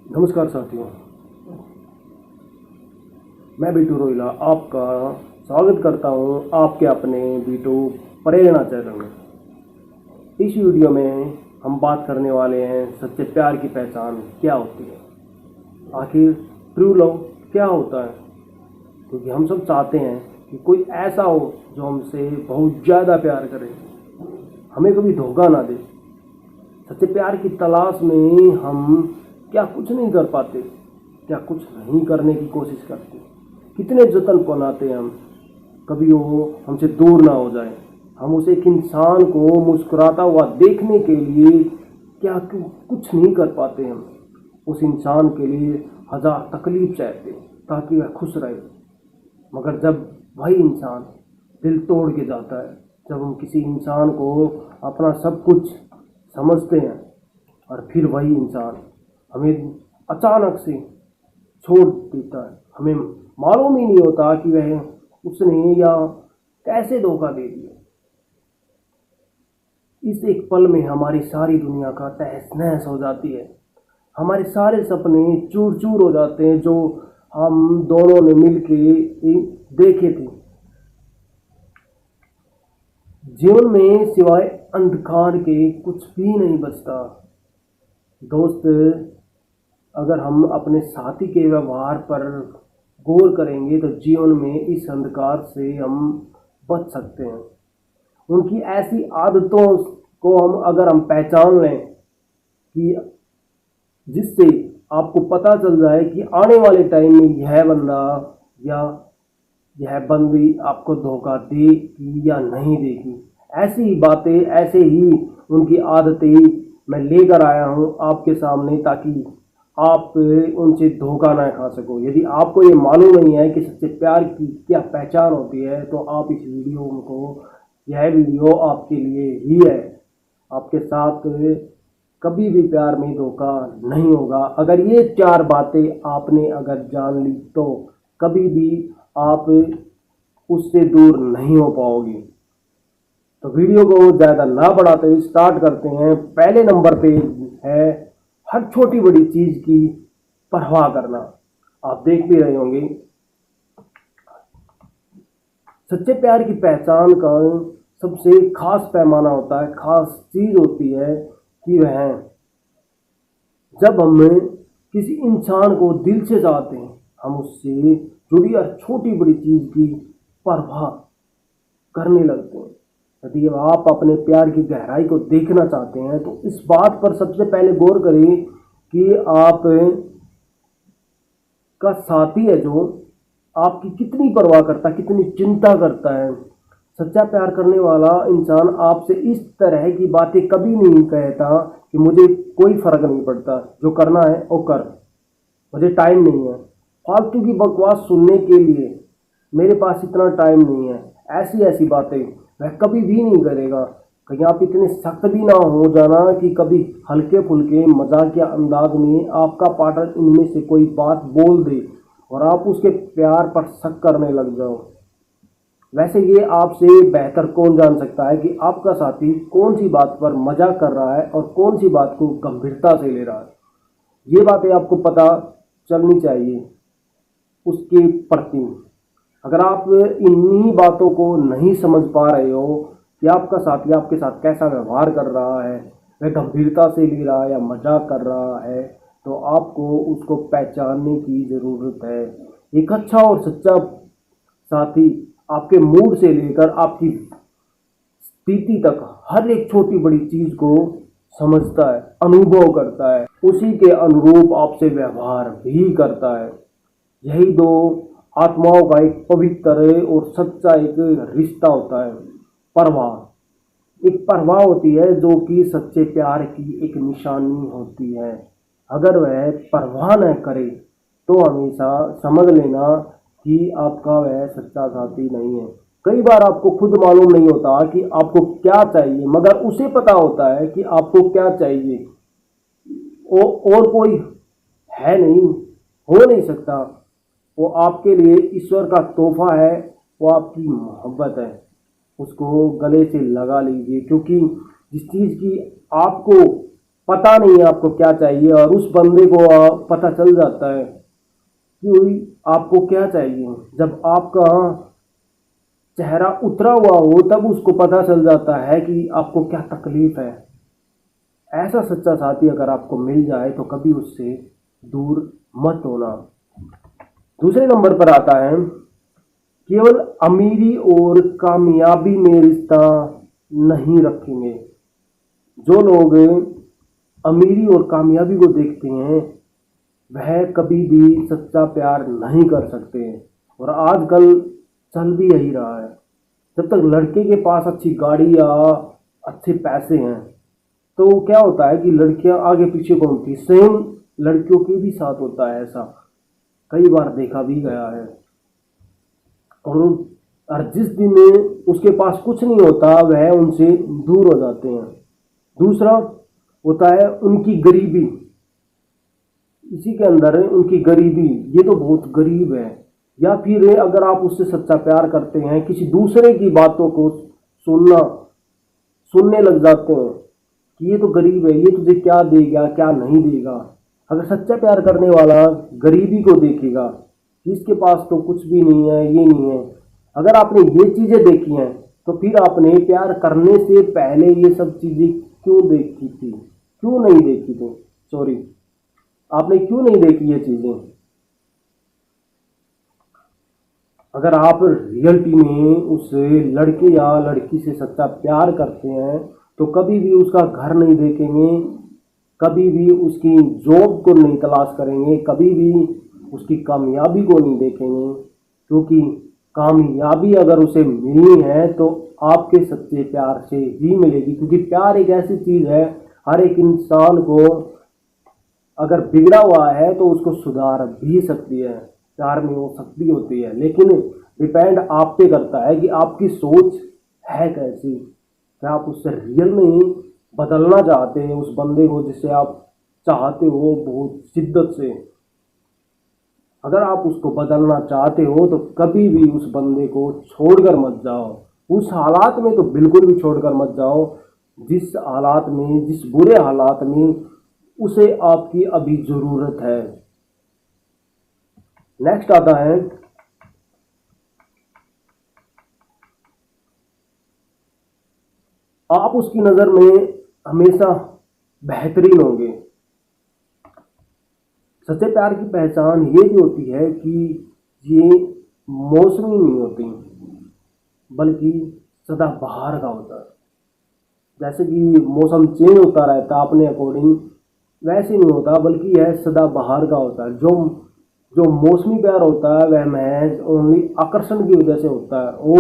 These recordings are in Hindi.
नमस्कार साथियों, मैं बीटू रोहिला आपका स्वागत करता हूं आपके अपने बीटू प्रेरणा चैनल में। इस वीडियो में हम बात करने वाले हैं सच्चे प्यार की पहचान क्या होती है। आखिर ट्रू लव क्या होता है, क्योंकि हम सब चाहते हैं कि कोई ऐसा हो जो हमसे बहुत ज़्यादा प्यार करे, हमें कभी धोखा ना दे। सच्चे प्यार की तलाश में हम क्या कुछ नहीं कर पाते, क्या कुछ नहीं करने की कोशिश करते, कितने जतन बनाते हैं हम कभी वो हमसे दूर ना हो जाए। हम उसे एक इंसान को मुस्कुराता हुआ देखने के लिए क्या कुछ नहीं कर पाते। हम उस इंसान के लिए हजार तकलीफ सहते ताकि वह खुश रहे, मगर जब वही इंसान दिल तोड़ के जाता है, जब हम किसी इंसान को अपना सब कुछ समझते हैं और फिर वही इंसान हमें अचानक से छोड़ देता है, हमें मालूम ही नहीं होता कि वह उसने या कैसे धोखा दे दिया। इस एक पल में हमारी सारी दुनिया का तहस नहस हो जाती है, हमारे सारे सपने चूर चूर हो जाते हैं जो हम दोनों ने मिलके देखे थे। जीवन में सिवाय अंधकार के कुछ भी नहीं बचता। दोस्त, अगर हम अपने साथी के व्यवहार पर गौर करेंगे तो जीवन में इस अंधकार से हम बच सकते हैं। उनकी ऐसी आदतों को अगर हम पहचान लें कि जिससे आपको पता चल जाए कि आने वाले टाइम में यह बंदा या यह बंदी आपको धोखा देगी या नहीं देगी, ऐसी ही बातें, ऐसे ही उनकी आदतें मैं लेकर आया हूँ आपके सामने ताकि आप उनसे धोखा ना खा सको। यदि आपको ये मालूम नहीं है कि सच्चे प्यार की क्या पहचान होती है तो आप इस वीडियो को, यह वीडियो आपके लिए ही है। आपके साथ कभी भी प्यार में धोखा नहीं होगा। अगर ये चार बातें आपने अगर जान ली तो कभी भी आप उससे दूर नहीं हो पाओगे। तो वीडियो को ज़्यादा ना बढ़ाते हुए स्टार्ट करते हैं। पहले नंबर पे है हर छोटी बड़ी चीज़ की परवाह करना। आप देख भी रहे होंगे, सच्चे प्यार की पहचान का सबसे खास पैमाना होता है, खास चीज़ होती है कि वह जब हम किसी इंसान को दिल से चाहते हैं, हम उससे जुड़ी हर छोटी बड़ी चीज़ की परवाह करने लगते हैं। यदि आप अपने प्यार की गहराई को देखना चाहते हैं तो इस बात पर सबसे पहले गौर करें कि आप का साथी है जो आपकी कितनी परवाह करता है, कितनी चिंता करता है। सच्चा प्यार करने वाला इंसान आपसे इस तरह की बातें कभी नहीं कहता कि मुझे कोई फर्क नहीं पड़ता, जो करना है वो कर, मुझे टाइम नहीं है, फालतू की बकवास सुनने के लिए मेरे पास इतना टाइम नहीं है। ऐसी ऐसी बातें वह कभी भी नहीं करेगा। कहीं आप इतने सख्त भी ना हो जाना कि कभी हल्के फुल्के मजाकिया अंदाज में आपका पार्टनर इनमें से कोई बात बोल दे और आप उसके प्यार पर शक करने लग जाओ। वैसे ये आपसे बेहतर कौन जान सकता है कि आपका साथी कौन सी बात पर मजाक कर रहा है और कौन सी बात को गंभीरता से ले रहा है। ये बातें आपको पता चलनी चाहिए उसके प्रति। अगर आप इन्हीं बातों को नहीं समझ पा रहे हो कि आपका साथी आपके साथ कैसा व्यवहार कर रहा है, वह गंभीरता से ले रहा है या मजाक कर रहा है, तो आपको उसको पहचानने की ज़रूरत है। एक अच्छा और सच्चा साथी आपके मूड से लेकर आपकी स्थिति तक हर एक छोटी बड़ी चीज़ को समझता है, अनुभव करता है, उसी के अनुरूप आपसे व्यवहार भी करता है। यही दो आत्माओं का एक पवित्र और सच्चा एक रिश्ता होता है, परवाह। एक परवाह होती है जो कि सच्चे प्यार की एक निशानी होती है। अगर वह परवाह न करे तो हमेशा समझ लेना कि आपका वह सच्चा साथी नहीं है। कई बार आपको खुद मालूम नहीं होता कि आपको क्या चाहिए, मगर उसे पता होता है कि आपको क्या चाहिए। और कोई है नहीं, हो नहीं सकता। वो आपके लिए ईश्वर का तोहफा है, वो आपकी मोहब्बत है। उसको गले से लगा लीजिए, क्योंकि जिस चीज़ की आपको पता नहीं है आपको क्या चाहिए, और उस बंदे को पता चल जाता है कि आपको क्या चाहिए। जब आपका चेहरा उतरा हुआ हो तब उसको पता चल जाता है कि आपको क्या तकलीफ है। ऐसा सच्चा साथी अगर आपको मिल जाए तो कभी उससे दूर मत होना। दूसरे नंबर पर आता है, केवल अमीरी और कामयाबी में रिश्ता नहीं रखेंगे। जो लोग अमीरी और कामयाबी को देखते हैं वह कभी भी सच्चा प्यार नहीं कर सकते, और आजकल चल भी यही रहा है। जब तक लड़के के पास अच्छी गाड़ी या अच्छे पैसे हैं तो क्या होता है कि लड़कियां आगे पीछे घूमती। सेम लड़कियों के भी साथ होता है ऐसा, कई बार देखा भी गया है। और जिस दिन उसके पास कुछ नहीं होता वह उनसे दूर हो जाते हैं। दूसरा होता है उनकी गरीबी। इसी के अंदर है उनकी गरीबी, ये तो बहुत गरीब है। या फिर अगर आप उससे सच्चा प्यार करते हैं, किसी दूसरे की बातों को सुनने लग जाते हैं कि ये तो गरीब है, ये तुझे क्या देगा क्या नहीं देगा। अगर सच्चा प्यार करने वाला गरीबी को देखेगा कि इसके पास तो कुछ भी नहीं है, ये नहीं है, अगर आपने ये चीज़ें देखी हैं तो फिर आपने प्यार करने से पहले ये सब चीज़ें क्यों देखी थी, क्यों नहीं देखी थी, सॉरी, आपने क्यों नहीं देखी ये चीज़ें। अगर आप रियलिटी में उस लड़के या लड़की से सच्चा प्यार करते हैं तो कभी भी उसका घर नहीं देखेंगे, कभी भी उसकी जॉब को नहीं तलाश करेंगे, कभी भी उसकी कामयाबी को नहीं देखेंगे, क्योंकि कामयाबी अगर उसे मिलनी है तो आपके सच्चे प्यार से ही मिलेगी। क्योंकि प्यार एक ऐसी चीज़ है, हर एक इंसान को अगर बिगड़ा हुआ है तो उसको सुधार भी सकती है, प्यार में वो शक्ति होती है। लेकिन डिपेंड आप पे करता है कि आपकी सोच है कैसी, क्या आप उससे रियल में बदलना चाहते हैं उस बंदे को जिससे आप चाहते हो बहुत शिद्दत से। अगर आप उसको बदलना चाहते हो तो कभी भी उस बंदे को छोड़कर मत जाओ। उस हालात में तो बिल्कुल भी छोड़कर मत जाओ जिस हालात में, जिस बुरे हालात में उसे आपकी अभी ज़रूरत है। नेक्स्ट आता है, आप उसकी नज़र में हमेशा बेहतरीन होंगे। सच्चे प्यार की पहचान ये भी होती है कि ये मौसमी नहीं होती बल्कि सदाबहार का होता है। जैसे कि मौसम चेंज होता रहता है अपने अकॉर्डिंग, वैसे नहीं होता, बल्कि यह सदाबहार का होता है। जो जो मौसमी प्यार होता है वह महज ओनली आकर्षण की वजह से होता है, वो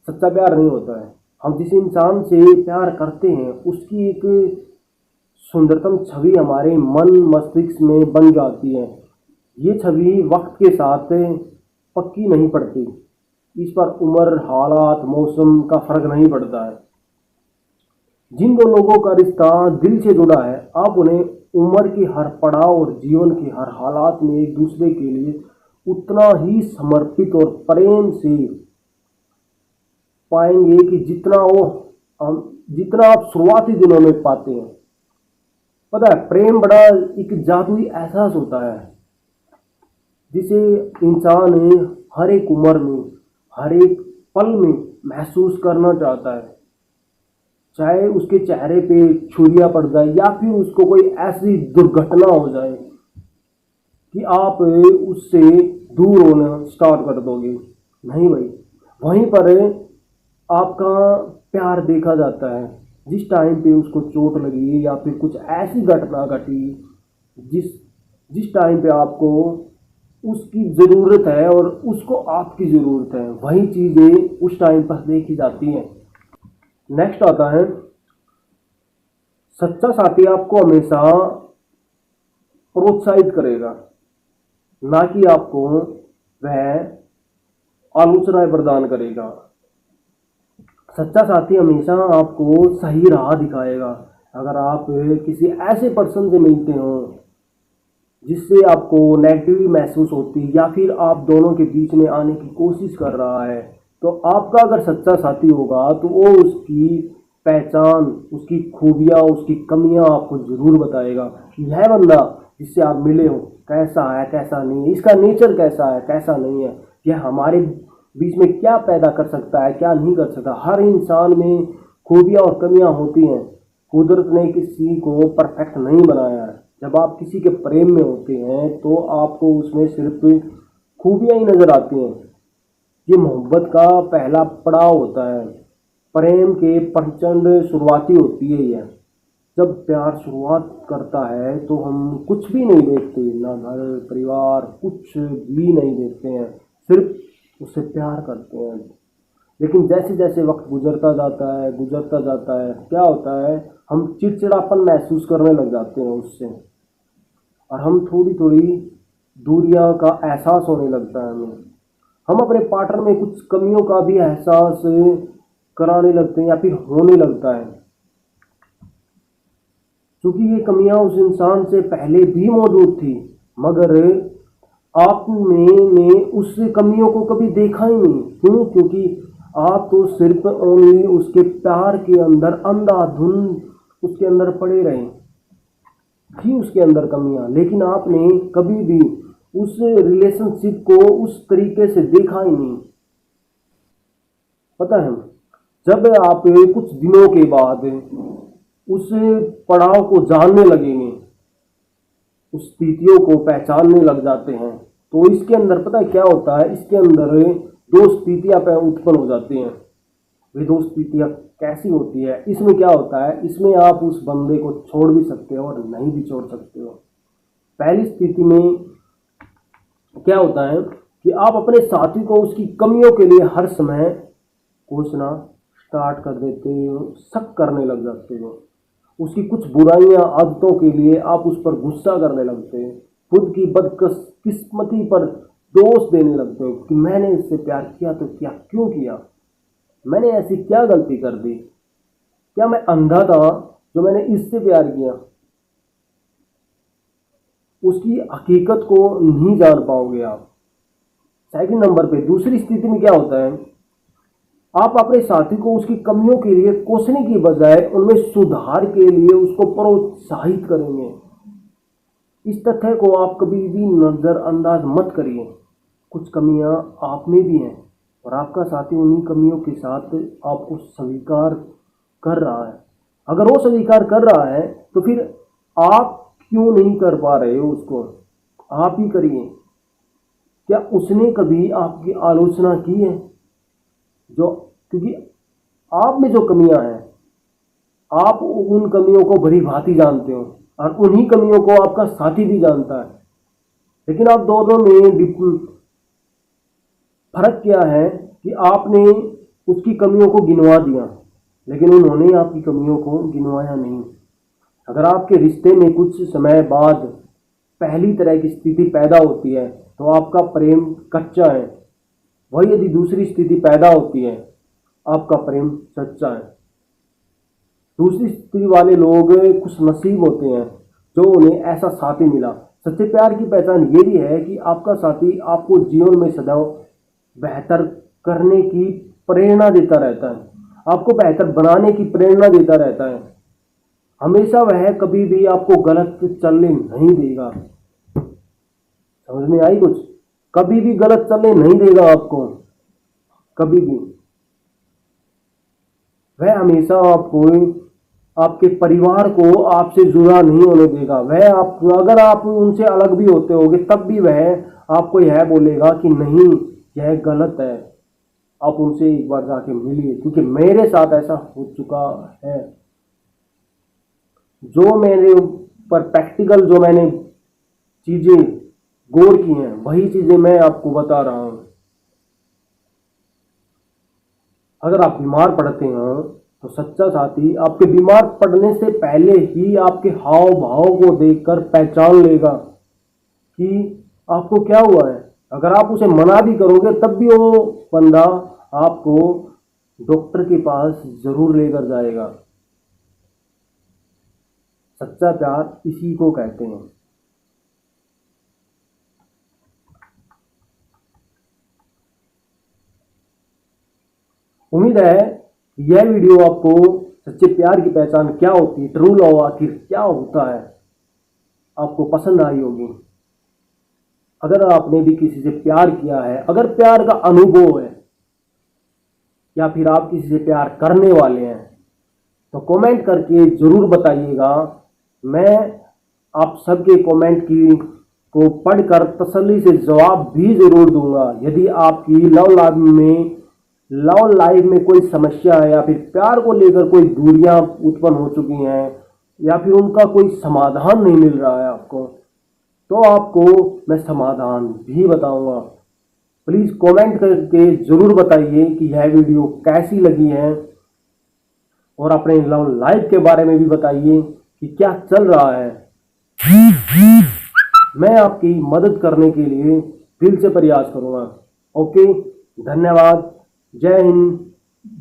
सच्चा प्यार नहीं होता है। हम जिस इंसान से प्यार करते हैं उसकी एक सुंदरतम छवि हमारे मन मस्तिष्क में बन जाती है। ये छवि वक्त के साथ पक्की नहीं पड़ती, इस पर उम्र, हालात, मौसम का फर्क नहीं पड़ता है। जिन दो लोगों का रिश्ता दिल से जुड़ा है, आप उन्हें उम्र के हर पड़ाव और जीवन के हर हालात में एक दूसरे के लिए उतना ही समर्पित और प्रेम से पाएंगे कि जितना आप शुरुआती दिनों में पाते हैं। पता है, प्रेम बड़ा एक जादुई एहसास होता है जिसे इंसान हर एक उम्र में, हर एक पल में महसूस करना चाहता है। चाहे उसके चेहरे पे छुरियां पड़ जाए या फिर उसको कोई ऐसी दुर्घटना हो जाए कि आप उससे दूर होना स्टार्ट कर दोगे, नहीं भाई, वहीं पर आपका प्यार देखा जाता है। जिस टाइम पे उसको चोट लगी या फिर कुछ ऐसी घटना घटी जिस जिस टाइम पे आपको उसकी ज़रूरत है और उसको आपकी ज़रूरत है, वही चीज़ें उस टाइम पर देखी जाती हैं। नेक्स्ट आता है, सच्चा साथी आपको हमेशा प्रोत्साहित करेगा, ना कि आपको वह आलोचनाएं प्रदान करेगा। सच्चा साथी हमेशा आपको सही राह दिखाएगा। अगर आप किसी ऐसे पर्सन से मिलते हो जिससे आपको नेगेटिव महसूस होती या फिर आप दोनों के बीच में आने की कोशिश कर रहा है, तो आपका अगर सच्चा साथी होगा तो वो उसकी पहचान, उसकी खूबियाँ, उसकी कमियाँ आपको ज़रूर बताएगा। यह बंदा जिससे आप मिले हो कैसा है, कैसा नहीं है, इसका नेचर कैसा है, कैसा नहीं है, यह हमारे बीच में क्या पैदा कर सकता है, क्या नहीं कर सकता। हर इंसान में खूबियाँ और कमियाँ होती हैं। कुदरत ने किसी को परफेक्ट नहीं बनाया है। जब आप किसी के प्रेम में होते हैं तो आपको उसमें सिर्फ खूबियाँ ही नज़र आती हैं। ये मोहब्बत का पहला पड़ाव होता है। प्रेम के प्रचंड शुरुआती होती है यह। जब प्यार शुरुआत करता है तो हम कुछ भी नहीं देखते, ना घर परिवार कुछ भी नहीं देखते हैं, सिर्फ उससे प्यार करते हैं। लेकिन जैसे जैसे वक्त गुजरता जाता है क्या होता है, हम चिड़चिड़ापन महसूस करने लग जाते हैं उससे, और हम थोड़ी थोड़ी दूरियां का एहसास होने लगता है हमें। हम अपने पार्टनर में कुछ कमियों का भी एहसास कराने लगते हैं या फिर होने लगता है, क्योंकि ये कमियां उस इंसान से पहले भी मौजूद थी, मगर आपने ने उस कमियों को कभी देखा ही नहीं। क्यों? क्योंकि आप तो सिर्फ ओनली उसके प्यार के अंदर अंधाधुंध उसके अंदर पड़े रहे। थी उसके अंदर कमियां, लेकिन आपने कभी भी उस रिलेशनशिप को उस तरीके से देखा ही नहीं। पता है, जब आप कुछ दिनों के बाद उस पड़ाव को जानने लगेंगे, उस स्थितियों को पहचानने लग जाते हैं, तो इसके अंदर पता है क्या होता है, इसके अंदर दो स्थितियां उत्पन्न हो जाती हैं। वे दो स्थितियां कैसी होती है? इसमें क्या होता है, इसमें आप उस बंदे को छोड़ भी सकते हो और नहीं भी छोड़ सकते हो। पहली स्थिति में क्या होता है कि आप अपने साथी को उसकी कमियों के लिए हर समय कोसना स्टार्ट कर देते हो, शक करने लग जाते हो। उसकी कुछ बुराइयां आदतों के लिए आप उस पर गुस्सा करने लगते हैं, खुद की बदकिस्मती पर दोष देने लगते हो कि मैंने इससे प्यार किया तो क्या, क्यों किया, मैंने ऐसी क्या गलती कर दी, क्या मैं अंधा था जो मैंने इससे प्यार किया। उसकी हकीकत को नहीं जान पाओगे आप। सेकंड नंबर पे दूसरी स्थिति में क्या होता है, आप अपने साथी को उसकी कमियों के लिए कोसने की बजाय उनमें सुधार के लिए उसको प्रोत्साहित करेंगे। इस तथ्य को आप कभी भी नजरअंदाज मत करिए। कुछ कमियां आप में भी हैं और आपका साथी उन्हीं कमियों के साथ आपको स्वीकार कर रहा है। अगर वो स्वीकार कर रहा है तो फिर आप क्यों नहीं कर पा रहे हो उसको? आप ही करिए। क्या उसने कभी आपकी आलोचना की है? जो क्योंकि आप में जो कमियां हैं, आप उन कमियों को भली भांति जानते हो और उन्हीं कमियों को आपका साथी भी जानता है। लेकिन आप दोनों में फर्क क्या है कि आपने उसकी कमियों को गिनवा दिया, लेकिन उन्होंने आपकी कमियों को गिनवाया नहीं। अगर आपके रिश्ते में कुछ समय बाद पहली तरह की स्थिति पैदा होती है तो आपका प्रेम कच्चा है। वही यदि दूसरी स्थिति पैदा होती है, आपका प्रेम सच्चा है। दूसरी स्थिति वाले लोग खुश नसीब होते हैं जो उन्हें ऐसा साथी मिला। सच्चे प्यार की पहचान ये भी है कि आपका साथी आपको जीवन में सदैव बेहतर करने की प्रेरणा देता रहता है, आपको बेहतर बनाने की प्रेरणा देता रहता है। हमेशा वह कभी भी आपको गलत चलने नहीं देगा। समझ में आई कुछ? कभी भी गलत चलने नहीं देगा आपको, कभी भी। वह हमेशा आपको, आपके परिवार को आपसे जुड़ा नहीं होने देगा। वह आप, अगर आप उनसे अलग भी होते होगे तब भी वह आपको यह बोलेगा कि नहीं, यह गलत है, आप उनसे एक बार जाके मिलिए, क्योंकि मेरे साथ ऐसा हो चुका है। जो मेरे पर प्रैक्टिकल जो मैंने चीजें गौर की हैं वही चीजें मैं आपको बता रहा हूं। अगर आप बीमार पड़ते हैं तो सच्चा साथी आपके बीमार पड़ने से पहले ही आपके हाव भाव को देखकर पहचान लेगा कि आपको क्या हुआ है। अगर आप उसे मना भी करोगे तब भी वो बंदा आपको डॉक्टर के पास जरूर लेकर जाएगा। सच्चा प्यार इसी को कहते हैं। उम्मीद है यह वीडियो आपको सच्चे प्यार की पहचान क्या होती है, ट्रू लव आखिर क्या होता है, आपको पसंद आई होगी। अगर आपने भी किसी से प्यार किया है, अगर प्यार का अनुभव है, या फिर आप किसी से प्यार करने वाले हैं, तो कमेंट करके ज़रूर बताइएगा। मैं आप सबके कमेंट की को पढ़कर तसल्ली से जवाब भी ज़रूर दूंगा। यदि आपकी लव लाइफ में कोई समस्या है, या फिर प्यार को लेकर कोई दूरियां उत्पन्न हो चुकी हैं, या फिर उनका कोई समाधान नहीं मिल रहा है आपको, तो आपको मैं समाधान भी बताऊंगा। प्लीज़ कमेंट करके ज़रूर बताइए कि यह वीडियो कैसी लगी है, और अपने लव लाइफ के बारे में भी बताइए कि क्या चल रहा है। मैं आपकी मदद करने के लिए दिल से प्रयास करूंगा। ओके, धन्यवाद। जय हिंद।